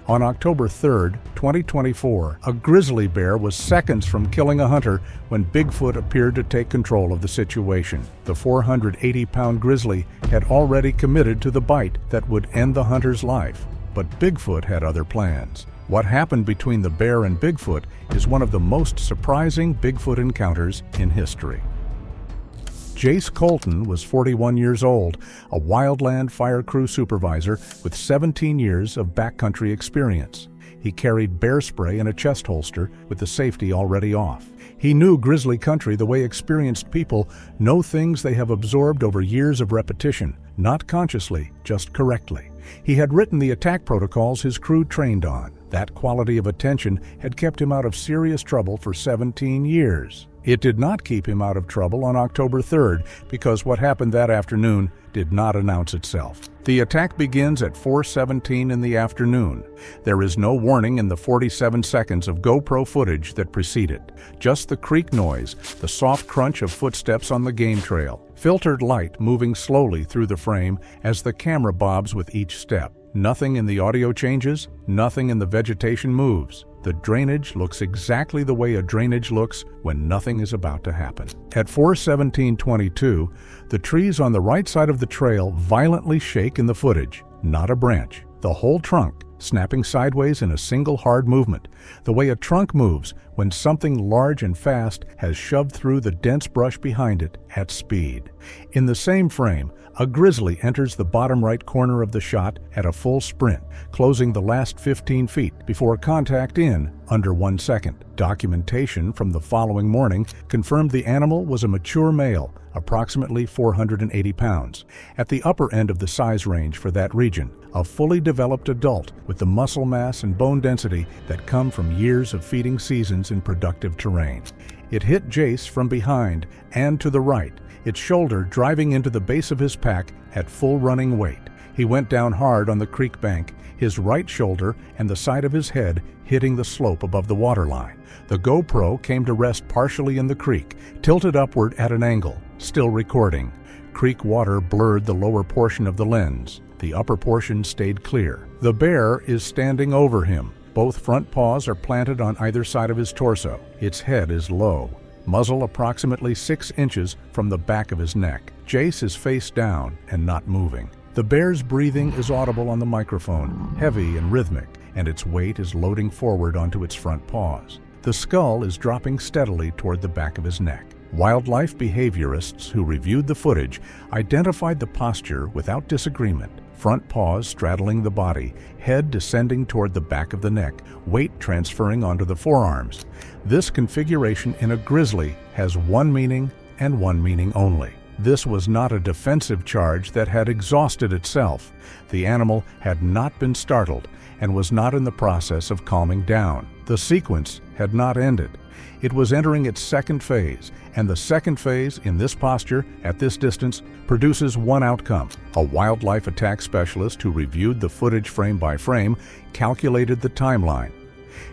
On October 3, 2024, a grizzly bear was seconds from killing a hunter when Bigfoot appeared to take control of the situation. The 480-pound grizzly had already committed to the bite that would end the hunter's life. But Bigfoot had other plans. What happened between the bear and Bigfoot is one of the most surprising Bigfoot encounters in history. Jace Colton was 41 years old, a wildland fire crew supervisor with 17 years of backcountry experience. He carried bear spray in a chest holster with the safety already off. He knew grizzly country the way experienced people know things they have absorbed over years of repetition, not consciously, just correctly. He had written the attack protocols his crew trained on. That quality of attention had kept him out of serious trouble for 17 years. It did not keep him out of trouble on October 3rd because what happened that afternoon did not announce itself. The attack begins at 4:17 in the afternoon. There is no warning in the 47 seconds of GoPro footage that precede it. Just the creak noise, the soft crunch of footsteps on the game trail, filtered light moving slowly through the frame as the camera bobs with each step. Nothing in the audio changes, nothing in the vegetation moves. The drainage looks exactly the way a drainage looks when nothing is about to happen. At 4:17:22, the trees on the right side of the trail violently shake in the footage, not a branch. The whole trunk, snapping sideways in a single hard movement, the way a trunk moves when something large and fast has shoved through the dense brush behind it at speed. In the same frame, a grizzly enters the bottom right corner of the shot at a full sprint, closing the last 15 feet before contact in under 1 second. Documentation from the following morning confirmed the animal was a mature male, approximately 480 pounds, at the upper end of the size range for that region, a fully developed adult with the muscle mass and bone density that come from years of feeding seasons in productive terrain. It hit Jace from behind and to the right, its shoulder driving into the base of his pack at full running weight. He went down hard on the creek bank, his right shoulder and the side of his head hitting the slope above the waterline. The GoPro came to rest partially in the creek, tilted upward at an angle, still recording. Creek water blurred the lower portion of the lens. The upper portion stayed clear. The bear is standing over him. Both front paws are planted on either side of his torso. Its head is low, muzzle approximately 6 inches from the back of his neck. Jace is face down and not moving. The bear's breathing is audible on the microphone, heavy and rhythmic, and its weight is loading forward onto its front paws. The skull is dropping steadily toward the back of his neck. Wildlife behaviorists who reviewed the footage identified the posture without disagreement. Front paws straddling the body, head descending toward the back of the neck, weight transferring onto the forearms. This configuration in a grizzly has one meaning and one meaning only. This was not a defensive charge that had exhausted itself. The animal had not been startled and was not in the process of calming down. The sequence had not ended. It was entering its second phase, and the second phase, in this posture, at this distance, produces one outcome. A wildlife attack specialist who reviewed the footage frame by frame calculated the timeline.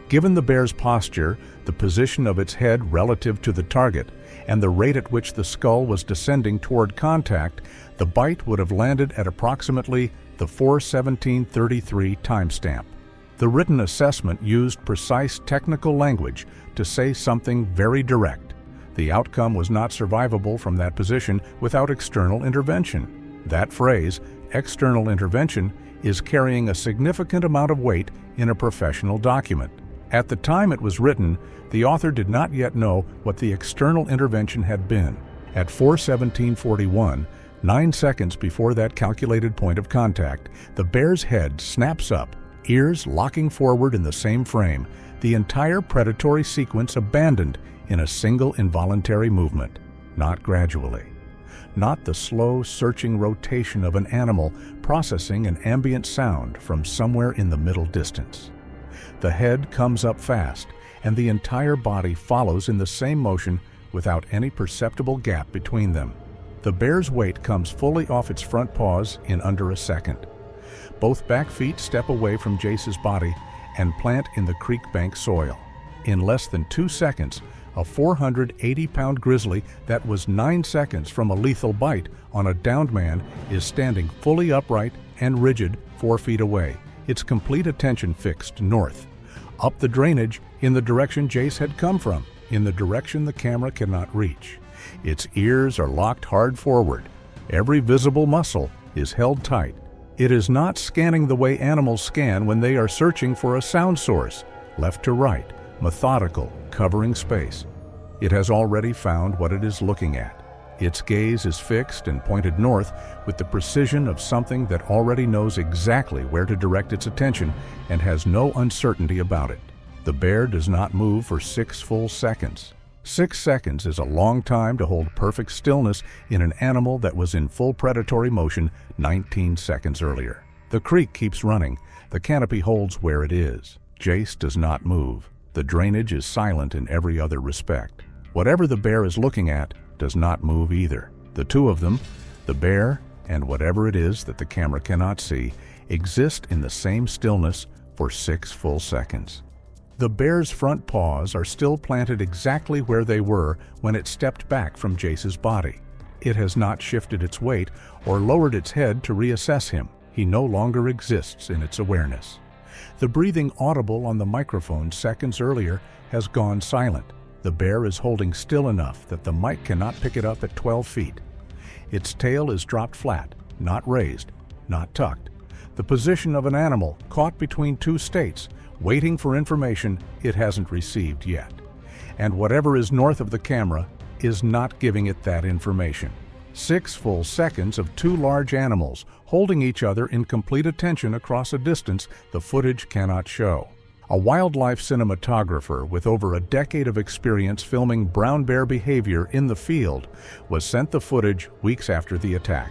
Given the bear's posture, the position of its head relative to the target, and the rate at which the skull was descending toward contact, the bite would have landed at approximately the 4:17:33 timestamp. The written assessment used precise technical language to say something very direct. The outcome was not survivable from that position without external intervention. That phrase, external intervention, is carrying a significant amount of weight in a professional document. At the time it was written, the author did not yet know what the external intervention had been. At 4:17:41, 9 seconds before that calculated point of contact, the bear's head snaps up, ears locking forward in the same frame, the entire predatory sequence abandoned in a single involuntary movement, not gradually. Not the slow, searching rotation of an animal processing an ambient sound from somewhere in the middle distance. The head comes up fast, and the entire body follows in the same motion without any perceptible gap between them. The bear's weight comes fully off its front paws in under a second. Both back feet step away from Jace's body and plant in the creek bank soil. In less than 2 seconds, a 480-pound grizzly that was 9 seconds from a lethal bite on a downed man is standing fully upright and rigid 4 feet away, its complete attention fixed north, up the drainage in the direction Jace had come from, in the direction the camera cannot reach. Its ears are locked hard forward. Every visible muscle is held tight. It is not scanning the way animals scan when they are searching for a sound source, left to right, methodical, covering space. It has already found what it is looking at. Its gaze is fixed and pointed north with the precision of something that already knows exactly where to direct its attention and has no uncertainty about it. The bear does not move for 6 full seconds. 6 seconds is a long time to hold perfect stillness in an animal that was in full predatory motion 19 seconds earlier. The creek keeps running. The canopy holds where it is. Jace does not move. The drainage is silent in every other respect. Whatever the bear is looking at does not move either. The two of them, the bear and whatever it is that the camera cannot see, exist in the same stillness for 6 full seconds. The bear's front paws are still planted exactly where they were when it stepped back from Jace's body. It has not shifted its weight or lowered its head to reassess him. He no longer exists in its awareness. The breathing audible on the microphone seconds earlier has gone silent. The bear is holding still enough that the mic cannot pick it up at 12 feet. Its tail is dropped flat, not raised, not tucked. The position of an animal caught between two states, waiting for information it hasn't received yet. And whatever is north of the camera is not giving it that information. 6 full seconds of two large animals holding each other in complete attention across a distance the footage cannot show. A wildlife cinematographer with over a decade of experience filming brown bear behavior in the field was sent the footage weeks after the attack.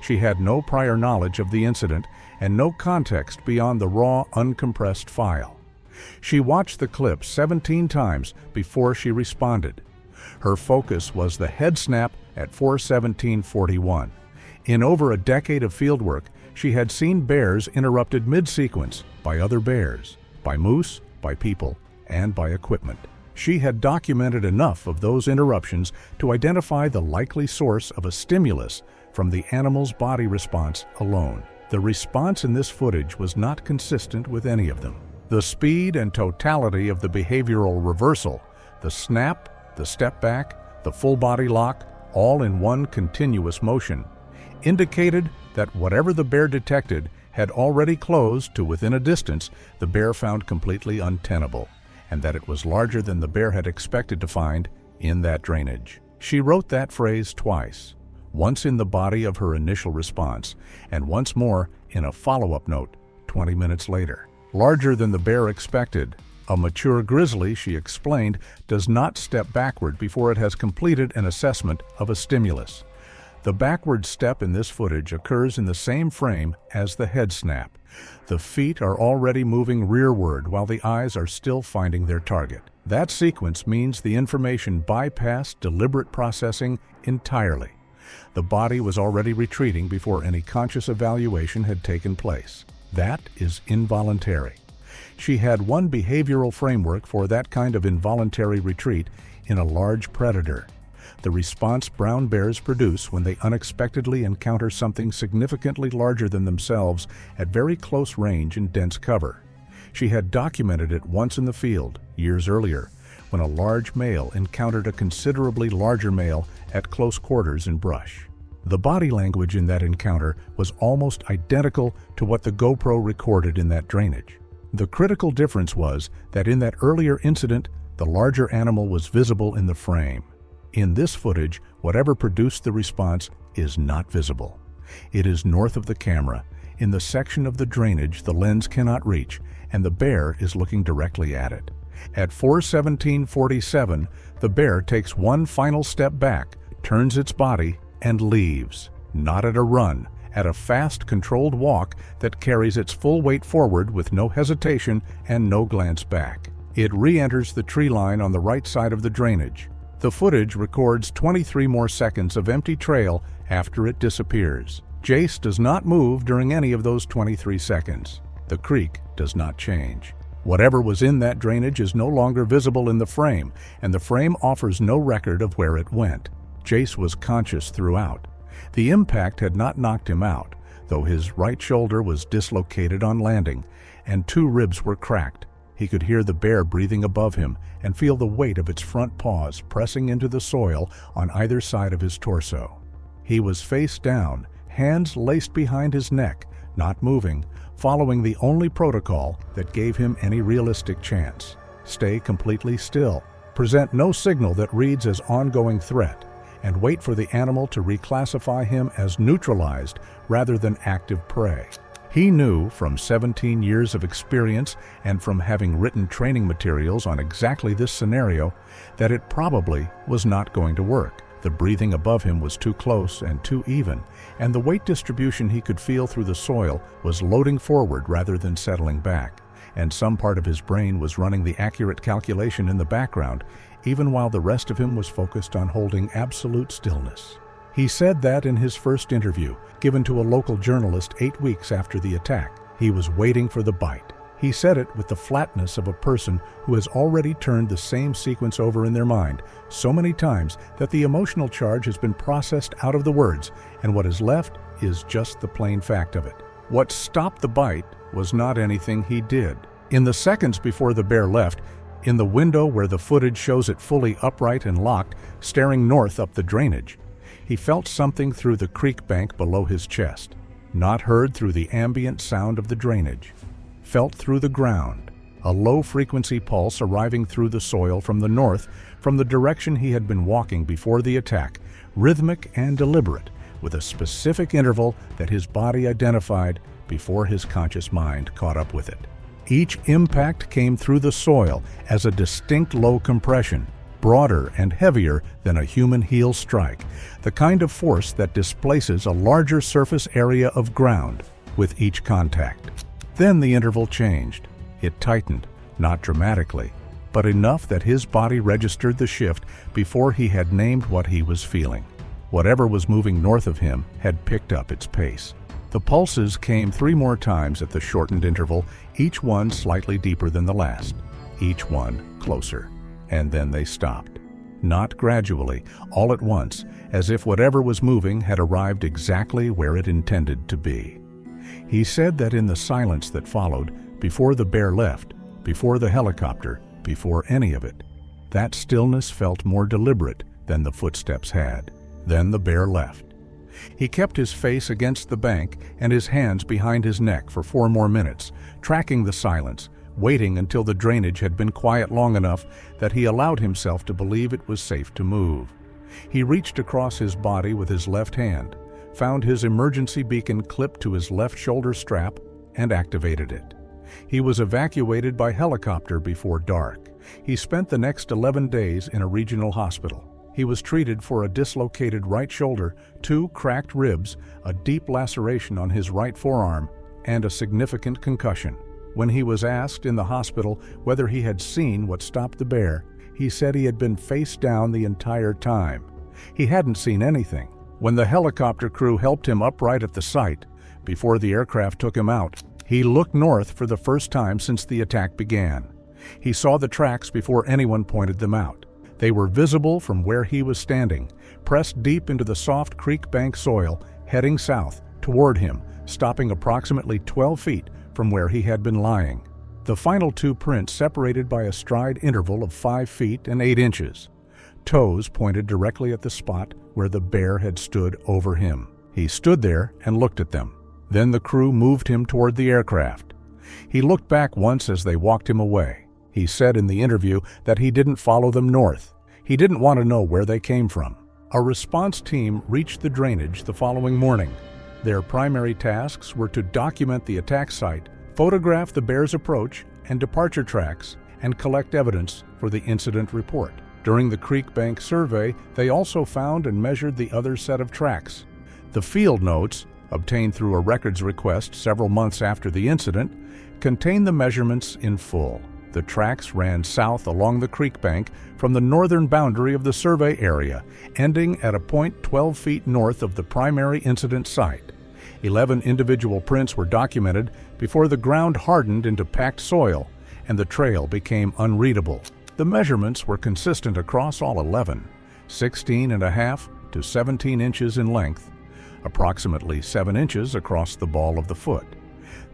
She had no prior knowledge of the incident and no context beyond the raw, uncompressed file. She watched the clip 17 times before she responded. Her focus was the head snap at 4:17:41. In over a decade of fieldwork, she had seen bears interrupted mid-sequence by other bears, by moose, by people, and by equipment. She had documented enough of those interruptions to identify the likely source of a stimulus from the animal's body response alone. The response in this footage was not consistent with any of them. The speed and totality of the behavioral reversal, the snap, the step back, the full body lock, all in one continuous motion, indicated that whatever the bear detected had already closed to within a distance the bear found completely untenable, and that it was larger than the bear had expected to find in that drainage. She wrote that phrase twice, once in the body of her initial response, and once more in a follow-up note 20 minutes later. Larger than the bear expected. A mature grizzly, she explained, does not step backward before it has completed an assessment of a stimulus. The backward step in this footage occurs in the same frame as the head snap. The feet are already moving rearward while the eyes are still finding their target. That sequence means the information bypassed deliberate processing entirely. The body was already retreating before any conscious evaluation had taken place. That is involuntary. She had one behavioral framework for that kind of involuntary retreat in a large predator. The response brown bears produce when they unexpectedly encounter something significantly larger than themselves at very close range in dense cover. She had documented it once in the field, years earlier, when a large male encountered a considerably larger male at close quarters in brush. The body language in that encounter was almost identical to what the GoPro recorded in that drainage. The critical difference was that in that earlier incident, the larger animal was visible in the frame. In this footage, whatever produced the response is not visible. It is north of the camera, in the section of the drainage the lens cannot reach, and the bear is looking directly at it. At 4:17:47, the bear takes one final step back, turns its body, and leaves. Not at a run, at a fast, controlled walk that carries its full weight forward with no hesitation and no glance back. It re-enters the tree line on the right side of the drainage. The footage records 23 more seconds of empty trail after it disappears. Jace does not move during any of those 23 seconds. The creek does not change. Whatever was in that drainage is no longer visible in the frame, and the frame offers no record of where it went. Jace was conscious throughout. The impact had not knocked him out. though his right shoulder was dislocated on landing, and 2 ribs were cracked. He could hear the bear breathing above him and feel the weight of its front paws pressing into the soil on either side of his torso. He was face down, hands laced behind his neck, not moving, following the only protocol that gave him any realistic chance. Stay completely still, present no signal that reads as ongoing threat, and wait for the animal to reclassify him as neutralized rather than active prey. He knew from 17 years of experience and from having written training materials on exactly this scenario that it probably was not going to work. The breathing above him was too close and too even, and the weight distribution he could feel through the soil was loading forward rather than settling back, and some part of his brain was running the accurate calculation in the background, even while the rest of him was focused on holding absolute stillness. He said that in his first interview, given to a local journalist 8 weeks after the attack. He was waiting for the bite. He said it with the flatness of a person who has already turned the same sequence over in their mind so many times that the emotional charge has been processed out of the words, and what is left is just the plain fact of it. What stopped the bite was not anything he did. In the seconds before the bear left, in the window where the footage shows it fully upright and locked, staring north up the drainage, he felt something through the creek bank below his chest, not heard through the ambient sound of the drainage. Felt through the ground, a low-frequency pulse arriving through the soil from the north, from the direction he had been walking before the attack, rhythmic and deliberate, with a specific interval that his body identified before his conscious mind caught up with it. Each impact came through the soil as a distinct low compression, broader and heavier than a human heel strike, the kind of force that displaces a larger surface area of ground with each contact. Then the interval changed. It tightened, not dramatically, but enough that his body registered the shift before he had named what he was feeling. Whatever was moving north of him had picked up its pace. The pulses came 3 more times at the shortened interval, each one slightly deeper than the last, each one closer, and then they stopped. Not gradually, all at once, as if whatever was moving had arrived exactly where it intended to be. He said that in the silence that followed, before the bear left, before the helicopter, before any of it, that stillness felt more deliberate than the footsteps had. Then the bear left. He kept his face against the bank and his hands behind his neck for 4 more minutes, tracking the silence, waiting until the drainage had been quiet long enough that he allowed himself to believe it was safe to move. He reached across his body with his left hand, found his emergency beacon clipped to his left shoulder strap, and activated it. He was evacuated by helicopter before dark. He spent the next 11 days in a regional hospital. He was treated for a dislocated right shoulder, 2 cracked ribs, a deep laceration on his right forearm, and a significant concussion. When he was asked in the hospital whether he had seen what stopped the bear, he said he had been face down the entire time. He hadn't seen anything. When the helicopter crew helped him upright at the site, before the aircraft took him out, he looked north for the first time since the attack began. He saw the tracks before anyone pointed them out. They were visible from where he was standing, pressed deep into the soft creek bank soil, heading south, toward him, stopping approximately 12 feet from where he had been lying. The final 2 prints separated by a stride interval of 5 feet and 8 inches. Toes pointed directly at the spot where the bear had stood over him. He stood there and looked at them. Then the crew moved him toward the aircraft. He looked back once as they walked him away. He said in the interview that he didn't follow them north. He didn't want to know where they came from. A response team reached the drainage the following morning. Their primary tasks were to document the attack site, photograph the bear's approach and departure tracks, and collect evidence for the incident report. During the creek bank survey, they also found and measured the other set of tracks. The field notes, obtained through a records request several months after the incident, contain the measurements in full. The tracks ran south along the creek bank from the northern boundary of the survey area, ending at a point 12 feet north of the primary incident site. 11 individual prints were documented before the ground hardened into packed soil and the trail became unreadable. The measurements were consistent across all 11, 16.5 to 17 inches in length, approximately 7 inches across the ball of the foot.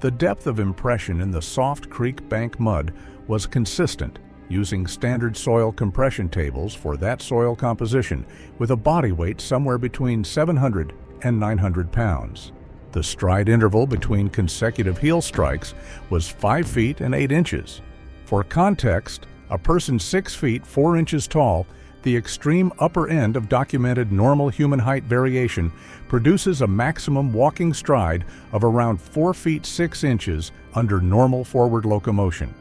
The depth of impression in the soft creek bank mud was consistent, using standard soil compression tables for that soil composition, with a body weight somewhere between 700 and 900 pounds. The stride interval between consecutive heel strikes was 5 feet and 8 inches. For context, a person 6 feet 4 inches tall, the extreme upper end of documented normal human height variation, produces a maximum walking stride of around 4 feet 6 inches under normal forward locomotion.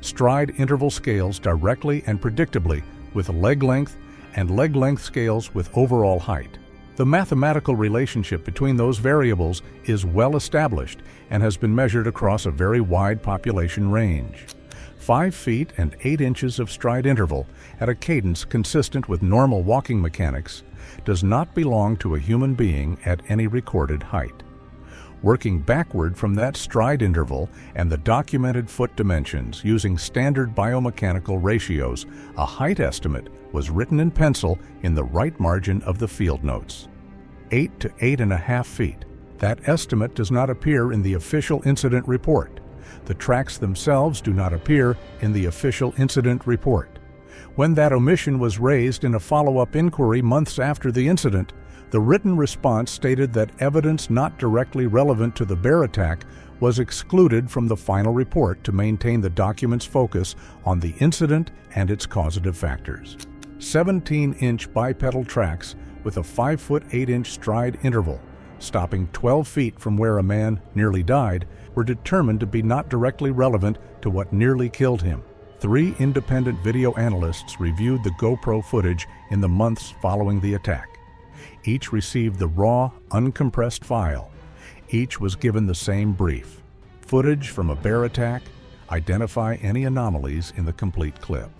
Stride interval scales directly and predictably with leg length and leg length scales with overall height. The mathematical relationship between those variables is well established and has been measured across a very wide population range. 5 feet and 8 inches of stride interval at a cadence consistent with normal walking mechanics does not belong to a human being at any recorded height. Working backward from that stride interval and the documented foot dimensions using standard biomechanical ratios, a height estimate was written in pencil in the right margin of the field notes. 8 to 8.5 feet. That estimate does not appear in the official incident report. The tracks themselves do not appear in the official incident report. When that omission was raised in a follow-up inquiry months after the incident, the written response stated that evidence not directly relevant to the bear attack was excluded from the final report to maintain the document's focus on the incident and its causative factors. 17-inch bipedal tracks with a 5 foot 8 inch stride interval, stopping 12 feet from where a man nearly died, were determined to be not directly relevant to what nearly killed him. 3 independent video analysts reviewed the GoPro footage in the months following the attack. Each received the raw, uncompressed file. Each was given the same brief. Footage from a bear attack, identify any anomalies in the complete clip.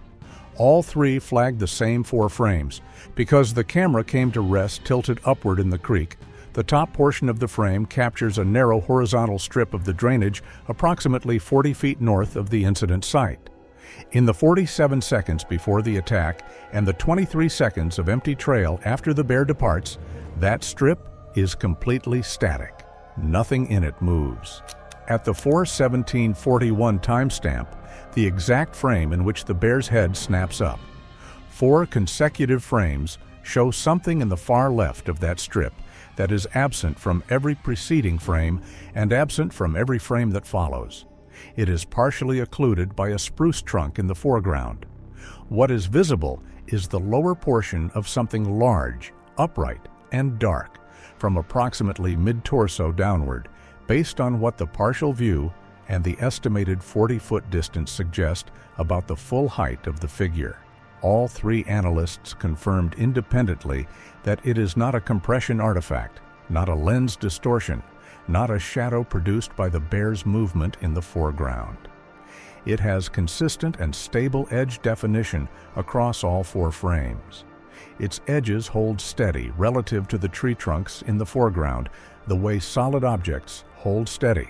All 3 flagged the same 4 frames. Because the camera came to rest tilted upward in the creek, the top portion of the frame captures a narrow horizontal strip of the drainage approximately 40 feet north of the incident site. In the 47 seconds before the attack and the 23 seconds of empty trail after the bear departs, that strip is completely static. Nothing in it moves. At the 4:17:41 timestamp, the exact frame in which the bear's head snaps up. 4 consecutive frames show something in the far left of that strip that is absent from every preceding frame and absent from every frame that follows. It is partially occluded by a spruce trunk in the foreground. What is visible is the lower portion of something large, upright, and dark, from approximately mid-torso downward, based on what the partial view and the estimated 40-foot distance suggest about the full height of the figure. All 3 analysts confirmed independently that it is not a compression artifact, not a lens distortion, not a shadow produced by the bear's movement in the foreground. It has consistent and stable edge definition across all 4 frames. Its edges hold steady relative to the tree trunks in the foreground, the way solid objects hold steady,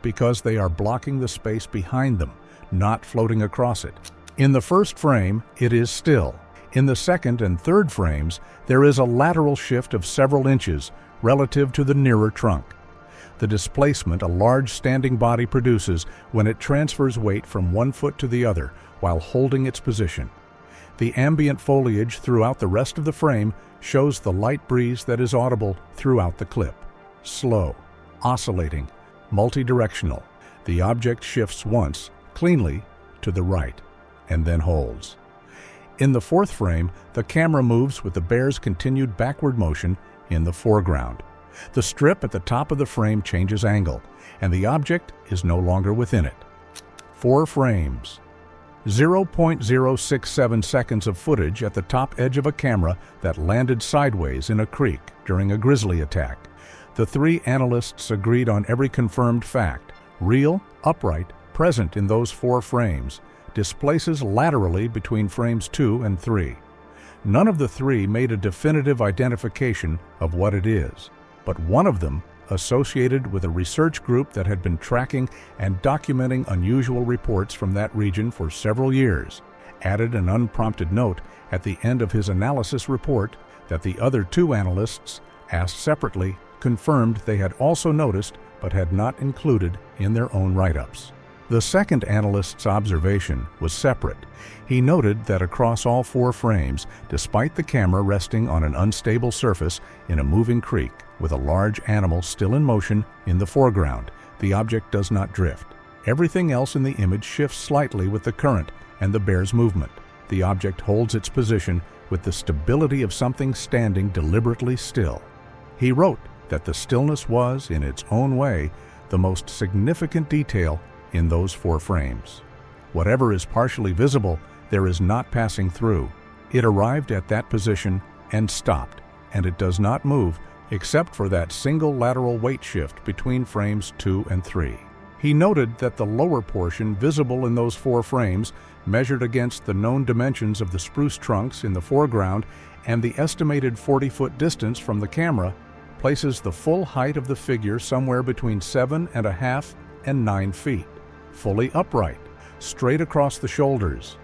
because they are blocking the space behind them, not floating across it. In the first frame, it is still. In the second and third frames, there is a lateral shift of several inches relative to the nearer trunk. The displacement a large standing body produces when it transfers weight from one foot to the other while holding its position. The ambient foliage throughout the rest of the frame shows the light breeze that is audible throughout the clip. Slow, oscillating, multi-directional. The object shifts once, cleanly, to the right, and then holds. In the fourth frame, the camera moves with the bear's continued backward motion in the foreground. The strip at the top of the frame changes angle, and the object is no longer within it. 4 frames. 0.067 seconds of footage at the top edge of a camera that landed sideways in a creek during a grizzly attack. The 3 analysts agreed on every confirmed fact. Real, upright, present in those 4 frames, displaces laterally between frames 2 and 3. None of the 3 made a definitive identification of what it is, but one of them, associated with a research group that had been tracking and documenting unusual reports from that region for several years, added an unprompted note at the end of his analysis report that the other 2 analysts, asked separately, confirmed they had also noticed but had not included in their own write-ups. The second analyst's observation was separate. He noted that across all 4 frames, despite the camera resting on an unstable surface in a moving creek with a large animal still in motion in the foreground, the object does not drift. Everything else in the image shifts slightly with the current and the bear's movement. The object holds its position with the stability of something standing deliberately still. He wrote that the stillness was, in its own way, the most significant detail in those 4 frames. Whatever is partially visible, there is not passing through. It arrived at that position and stopped, and it does not move except for that single lateral weight shift between frames 2 and 3. He noted that the lower portion visible in those 4 frames, measured against the known dimensions of the spruce trunks in the foreground and the estimated 40-foot distance from the camera, places the full height of the figure somewhere between 7.5 and 9 feet, fully upright, straight across the shoulders,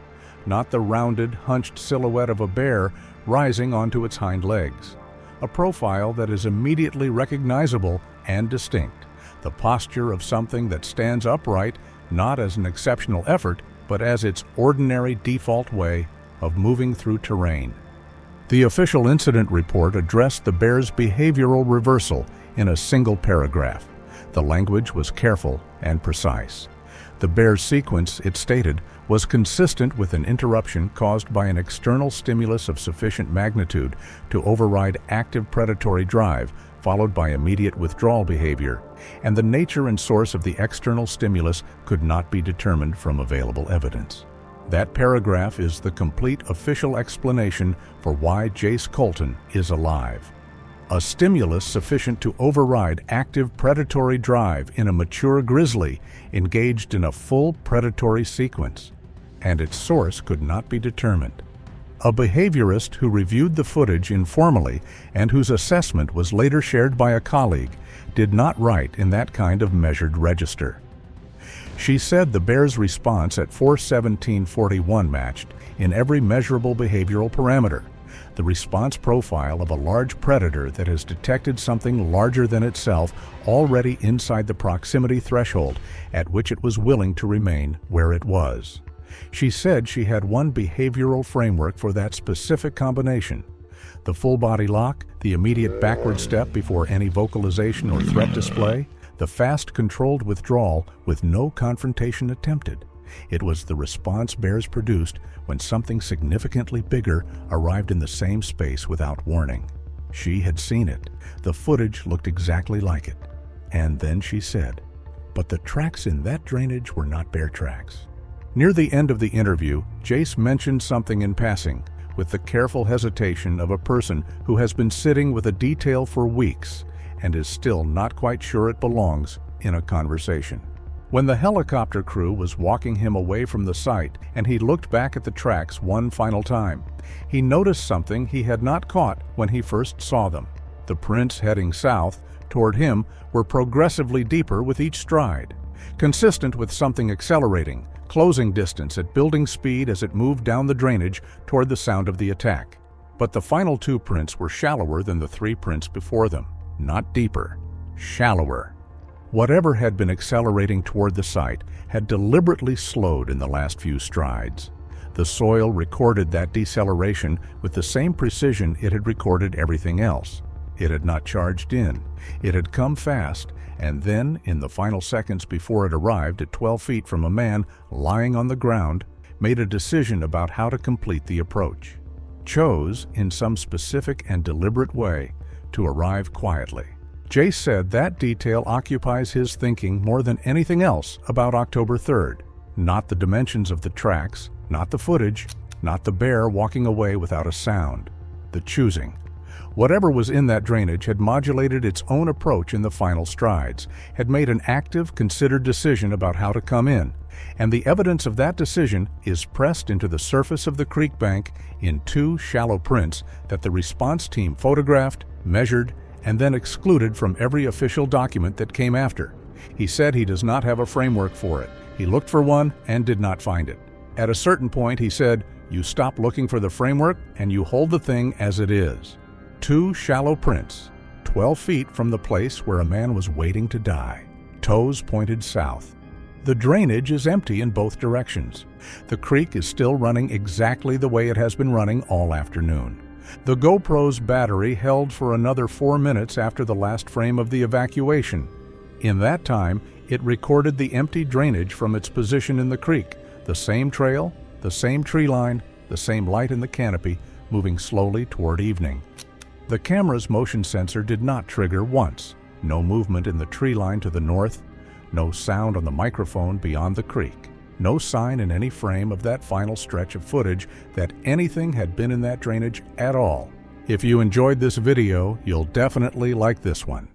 not the rounded, hunched silhouette of a bear rising onto its hind legs. A profile that is immediately recognizable and distinct, the posture of something that stands upright not as an exceptional effort, but as its ordinary default way of moving through terrain. The official incident report addressed the bear's behavioral reversal in a single paragraph. The language was careful and precise. The bear's sequence, it stated, was consistent with an interruption caused by an external stimulus of sufficient magnitude to override active predatory drive, followed by immediate withdrawal behavior, and the nature and source of the external stimulus could not be determined from available evidence. That paragraph is the complete official explanation for why Jace Colton is alive. A stimulus sufficient to override active predatory drive in a mature grizzly engaged in a full predatory sequence, and its source could not be determined. A behaviorist who reviewed the footage informally and whose assessment was later shared by a colleague did not write in that kind of measured register. She said the bear's response at 4:17:41 matched in every measurable behavioral parameter. The response profile of a large predator that has detected something larger than itself already inside the proximity threshold at which it was willing to remain where it was. She said she had one behavioral framework for that specific combination: the full body lock, the immediate backward step before any vocalization or threat display, the fast controlled withdrawal with no confrontation attempted. It was the response bears produced when something significantly bigger arrived in the same space without warning. She had seen it. The footage looked exactly like it. And then she said, "But the tracks in that drainage were not bear tracks." Near the end of the interview, Jace mentioned something in passing, with the careful hesitation of a person who has been sitting with a detail for weeks and is still not quite sure it belongs in a conversation. When the helicopter crew was walking him away from the site and he looked back at the tracks one final time, he noticed something he had not caught when he first saw them. The prints heading south toward him were progressively deeper with each stride, consistent with something accelerating, closing distance at building speed as it moved down the drainage toward the sound of the attack. But the final 2 prints were shallower than the 3 prints before them. Not deeper, shallower. Whatever had been accelerating toward the site had deliberately slowed in the last few strides. The soil recorded that deceleration with the same precision it had recorded everything else. It had not charged in. It had come fast, and then, in the final seconds before it arrived at 12 feet from a man lying on the ground, made a decision about how to complete the approach. Chose, in some specific and deliberate way, to arrive quietly. Jace said that detail occupies his thinking more than anything else about October 3rd. Not the dimensions of the tracks, not the footage, not the bear walking away without a sound. The choosing. Whatever was in that drainage had modulated its own approach in the final strides, had made an active, considered decision about how to come in, and the evidence of that decision is pressed into the surface of the creek bank in 2 shallow prints that the response team photographed, measured, and then excluded from every official document that came after. He said he does not have a framework for it. He looked for one and did not find it. At a certain point, he said, "You stop looking for the framework and you hold the thing as it is." 2 shallow prints, 12 feet from the place where a man was waiting to die. Toes pointed south. The drainage is empty in both directions. The creek is still running exactly the way it has been running all afternoon. The GoPro's battery held for another 4 minutes after the last frame of the evacuation. In that time, it recorded the empty drainage from its position in the creek, the same trail, the same tree line, the same light in the canopy, moving slowly toward evening. The camera's motion sensor did not trigger once. No movement in the tree line to the north, no sound on the microphone beyond the creek, no sign in any frame of that final stretch of footage that anything had been in that drainage at all. If you enjoyed this video, you'll definitely like this one.